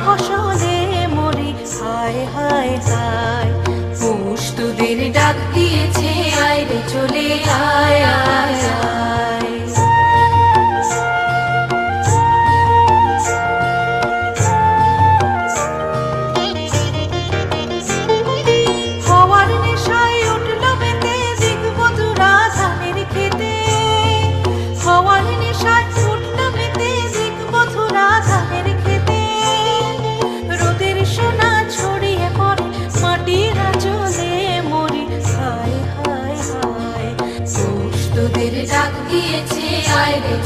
ফসলে মরি, হায় হায় হায়। পৌষ তোদের ডাক দিয়েছে, আয় রে চলে আয় আয় আয়। হওয়ার নেশায় উঠল মেতে দিগবধূরা ধানের খেতে, হওয়ার নেশায় উঠল মেতে দিগবধূরা ধানের খেতে। রোদের সোনা ছড়িয়ে পড়ে মাটির আঁচলে মরি, হায় হায় হায়। পৌষ তোদের ডাক দিয়েছে, আয় রে